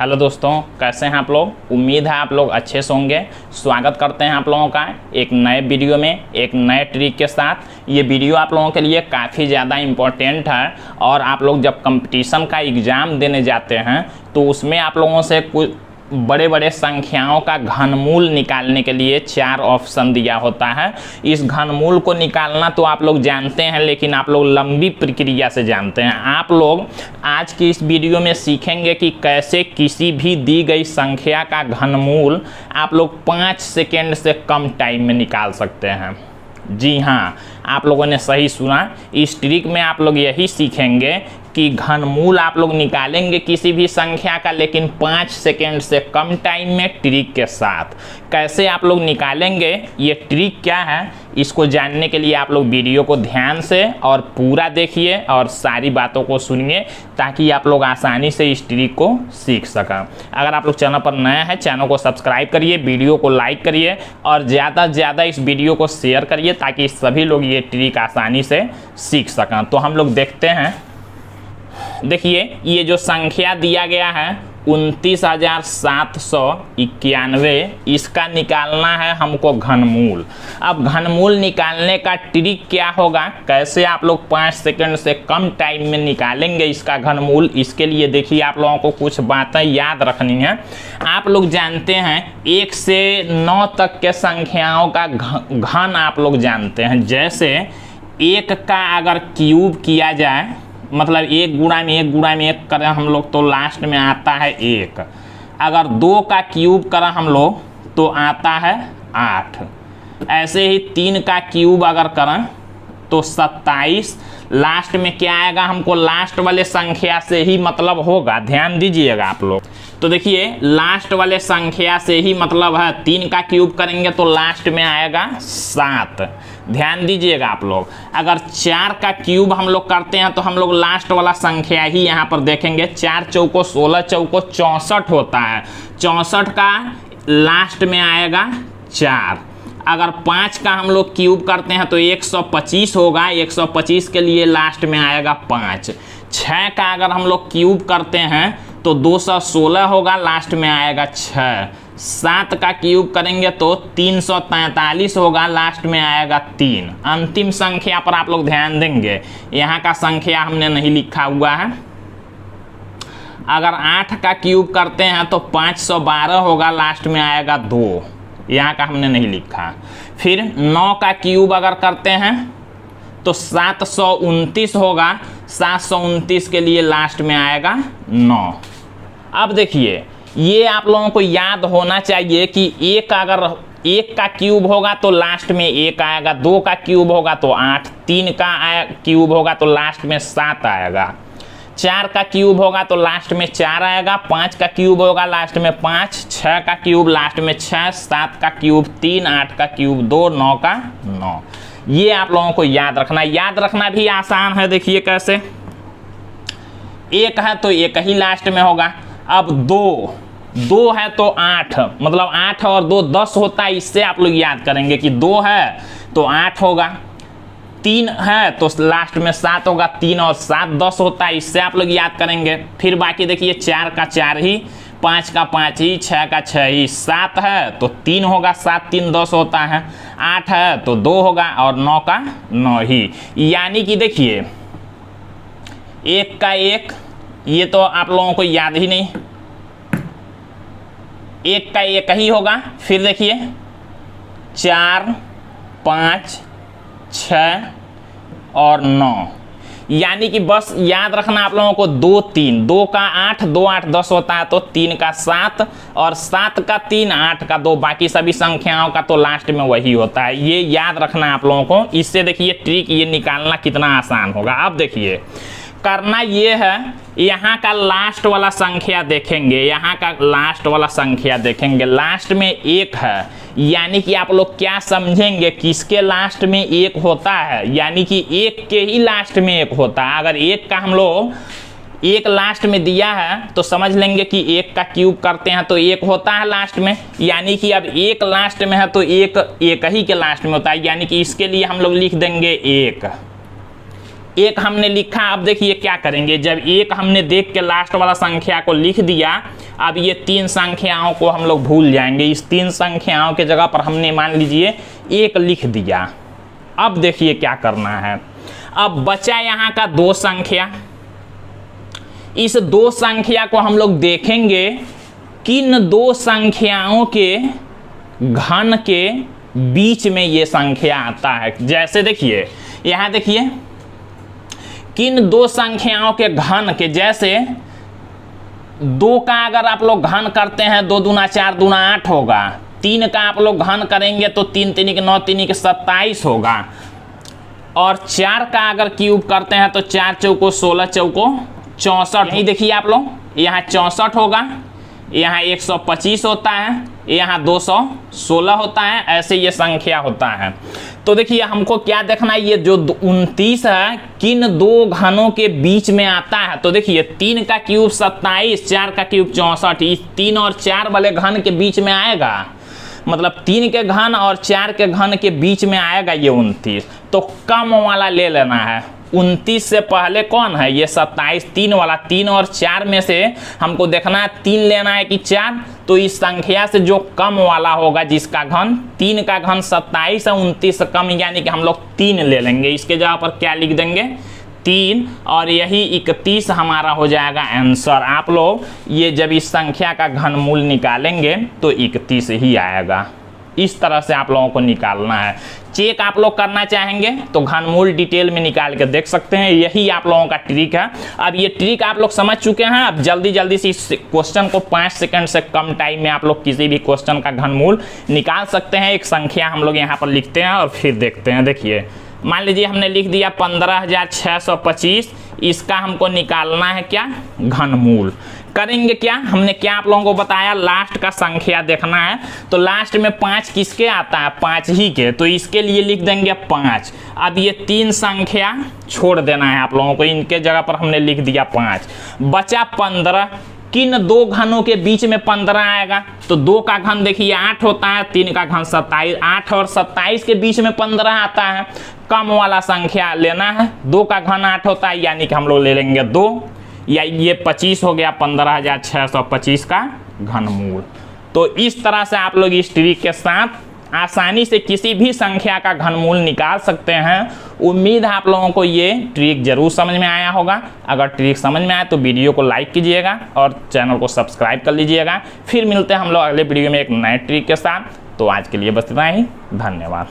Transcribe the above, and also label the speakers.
Speaker 1: Hello दोस्तों, कैसे हैं आप लोग। उम्मीद है आप लोग अच्छे से होंगे। स्वागत करते हैं आप लोगों का एक नए वीडियो में, एक नए ट्रिक के साथ। ये वीडियो आप लोगों के लिए काफ़ी ज़्यादा इम्पोर्टेंट है और आप लोग जब कंपटीशन का एग्ज़ाम देने जाते हैं तो उसमें आप लोगों से कुछ बड़े बड़े संख्याओं का घनमूल निकालने के लिए 4 ऑप्शन दिया होता है। इस घनमूल को निकालना तो आप लोग जानते हैं, लेकिन आप लोग लंबी प्रक्रिया से जानते हैं। आप लोग आज की इस वीडियो में सीखेंगे कि कैसे किसी भी दी गई संख्या का घनमूल आप लोग 5 सेकेंड से कम टाइम में निकाल सकते हैं। जी हाँ, आप लोगों ने सही सुना। इस ट्रिक में आप लोग यही सीखेंगे कि घनमूल आप लोग निकालेंगे किसी भी संख्या का, लेकिन 5 सेकेंड से कम टाइम में ट्रिक के साथ। कैसे आप लोग निकालेंगे, ये ट्रिक क्या है, इसको जानने के लिए आप लोग वीडियो को ध्यान से और पूरा देखिए और सारी बातों को सुनिए, ताकि आप लोग आसानी से इस ट्रिक को सीख सकें। अगर आप लोग चैनल पर नए हैं, चैनल को सब्सक्राइब करिए, वीडियो को लाइक करिए और ज़्यादा से ज़्यादा इस वीडियो को शेयर करिए, ताकि सभी लोग ये ट्रिक आसानी से सीख सकें। तो हम लोग देखते हैं। देखिए, ये जो संख्या दिया गया है 29,791, इसका निकालना है हमको घनमूल। अब घनमूल निकालने का ट्रिक क्या होगा, कैसे आप लोग 5 सेकंड से कम टाइम में निकालेंगे इसका घनमूल, इसके लिए देखिए आप लोगों को कुछ बातें याद रखनी है। आप लोग जानते हैं 1 से 9 तक के संख्याओं का घन आप लोग जानते हैं। जैसे 1 का अगर क्यूब किया जाए, मतलब 1 गुणा में 1 गुणा में 1 करें हम लोग तो लास्ट में आता है 1। अगर 2 का क्यूब करें हम लोग तो आता है 8। ऐसे ही 3 का क्यूब अगर करें तो 27। लास्ट में क्या आएगा, हमको लास्ट वाले संख्या से ही मतलब होगा। ध्यान दीजिएगा आप लोग। तो देखिए, लास्ट वाले संख्या से ही मतलब है। 3 का क्यूब करेंगे तो लास्ट में आएगा 7। ध्यान दीजिएगा आप लोग। अगर 4 का क्यूब हम लोग करते हैं तो हम लोग लास्ट वाला संख्या ही यहाँ पर देखेंगे। 4 चौको 16, चौको 64 होता है। 64 का लास्ट में आएगा 4। अगर 5 का हम लोग क्यूब करते हैं तो 125 होगा। 125 के लिए लास्ट में आएगा 5। 6 का अगर हम लोग क्यूब करते हैं तो 216 होगा, लास्ट में आएगा 6। 7 का क्यूब करेंगे तो 343 होगा, लास्ट में आएगा 3। अंतिम संख्या पर आप लोग ध्यान देंगे, यहाँ का संख्या हमने नहीं लिखा हुआ है। अगर 8 का क्यूब करते हैं तो 512 होगा, लास्ट में आएगा 2। यहाँ का हमने नहीं लिखा। फिर 9 का क्यूब अगर करते हैं तो 729 होगा। 729 के लिए लास्ट में आएगा 9। अब देखिए, ये आप लोगों को याद होना चाहिए कि अगर 1 का क्यूब होगा तो लास्ट में 1 आएगा। 2 का क्यूब होगा तो 8। 3 का क्यूब होगा तो लास्ट में 7 आएगा। 4 का क्यूब होगा तो लास्ट में 4 आएगा। 5 का क्यूब होगा लास्ट में 5। 6 का क्यूब लास्ट में 6। 7 का क्यूब 3। 8 का क्यूब 2। 9 का 9। ये आप लोगों को याद रखना। याद रखना भी आसान है। देखिए कैसे, 1 है तो 1 ही लास्ट में होगा। अब 2 है तो 8, मतलब 8 और 2 10 होता है। इससे आप लोग याद करेंगे कि 2 है तो 8 होगा। 3 है तो लास्ट में 7 होगा। 3 और 7 10 होता है। इससे आप लोग याद करेंगे। फिर बाकी देखिए, 4 का 4 ही, 5 का 5 ही, 6 का 6 ही। 7 है तो 3 होगा। 7 3 10 होता है। 8 है तो 2 होगा और 9 का 9 ही। यानी कि देखिए, 1 का 1, ये तो आप लोगों को याद ही नहीं। 1 का 1 ही होगा। फिर देखिए 4 5 6 और 9। यानी कि बस याद रखना आप लोगों को 2 3। 2 का 8, 2 8 10 होता है तो 3 का 7 और 7 का 3, 8 का 2। बाकी सभी संख्याओं का तो लास्ट में वही होता है। ये याद रखना आप लोगों को। इससे देखिए ट्रिक ये निकालना कितना आसान होगा। अब देखिए, करना ये है, यहाँ का लास्ट वाला संख्या देखेंगे। यहाँ का लास्ट वाला संख्या देखेंगे, लास्ट में 1 है। यानी कि आप लोग क्या समझेंगे, किसके लास्ट में 1 होता है, यानी कि 1 के ही लास्ट में 1 होता है। अगर 1 का हम लोग 1 लास्ट में दिया है तो समझ लेंगे कि 1 का क्यूब करते हैं तो 1 होता है लास्ट में। यानी कि अब 1 लास्ट में है तो 1 ही के लास्ट में होता है। यानी कि इसके लिए हम लोग लिख देंगे 1। एक हमने लिखा, अब देखिए क्या करेंगे, जब एक हमने देख के लास्ट वाला संख्या को लिख दिया, अब ये 3 संख्याओं को हम लोग भूल जाएंगे। इस 3 संख्याओं के जगह पर हमने मान लीजिए 1 लिख दिया। अब देखिए क्या करना है, अब बचा यहाँ का 2 संख्या। इस 2 संख्या को हम लोग देखेंगे किन 2 संख्याओं के घन के बीच में ये संख्या आता है। जैसे देखिए यहाँ देखिए किन 2 संख्याओं के घन के, जैसे 2 का अगर आप लोग घन करते हैं 2 दूना 4 दूना 8 होगा। 3 का आप लोग घन करेंगे तो 3 3 9 3 27 होगा। और 4 का अगर क्यूब करते हैं तो 4 चौको 16 चौको 64। यही देखिए आप लोग, यहाँ 64 होगा, यहाँ 125 होता है, यहाँ 216 होता है, ऐसे ये संख्या होता है। तो देखिए हमको क्या देखना है, ये जो 29 है किन 2 घनों के बीच में आता है। तो देखिए 3 का क्यूब 27, 4 का क्यूब 64, इस 3 और 4 वाले घन के बीच में आएगा, मतलब 3 के घन और 4 के घन के बीच में आएगा ये 29। तो कम वाला ले लेना है। 29 से पहले कौन है, ये 27, 3 वाला। 3 और 4 में से हमको देखना है 3 लेना है कि 4। तो इस संख्या से जो कम वाला होगा, जिसका घन 3 का घन 27 है, 29 से कम, यानी कि हम लोग 3 ले लेंगे। इसके जगह पर क्या लिख देंगे, 3, और यही 31 हमारा हो जाएगा आंसर। आप लोग ये जब इस संख्या का घनमूल निकालेंगे तो 31 ही आएगा। इस तरह से आप लोगों को निकालना है। चेक आप लोग करना चाहेंगे तो घनमूल डिटेल में निकाल के देख सकते हैं। यही आप लोगों का ट्रिक है। अब ये ट्रिक आप लोग समझ चुके हैं। अब जल्दी जल्दी से इस क्वेश्चन को 5 सेकंड से कम टाइम में आप लोग किसी भी क्वेश्चन का घनमूल निकाल सकते हैं। एक संख्या हम लोग यहाँ पर लिखते हैं और फिर देखते हैं। देखिए मान लीजिए हमने लिख दिया 15,625, इसका हमको निकालना है क्या, घनमूल। करेंगे क्या, हमने क्या आप लोगों को बताया, लास्ट का संख्या देखना है। तो लास्ट में 5 किसके आता है, 5 ही के, तो इसके लिए लिख देंगे 5। अब ये 3 संख्या छोड़ देना है आप लोगों को, इनके जगह पर हमने लिख दिया 5। बचा 15, किन 2 घनों के बीच में 15 आएगा। तो 2 का घन देखिए 8 होता है, 3 का घन 27, 8 और 27 के बीच में 15 आता है। कम वाला संख्या लेना है, 2 का घन 8 होता है, यानी कि हम लोग ले लेंगे 2, या ये 25 हो गया 15,625 का घनमूल। तो इस तरह से आप लोग इस ट्रिक के साथ आसानी से किसी भी संख्या का घनमूल निकाल सकते हैं। उम्मीद है आप लोगों को ये ट्रिक जरूर समझ में आया होगा। अगर ट्रिक समझ में आए तो वीडियो को लाइक कीजिएगा और चैनल को सब्सक्राइब कर लीजिएगा। फिर मिलते हैं हम लोग अगले वीडियो में एक नए ट्रिक के साथ। तो आज के लिए बस इतना ही, धन्यवाद।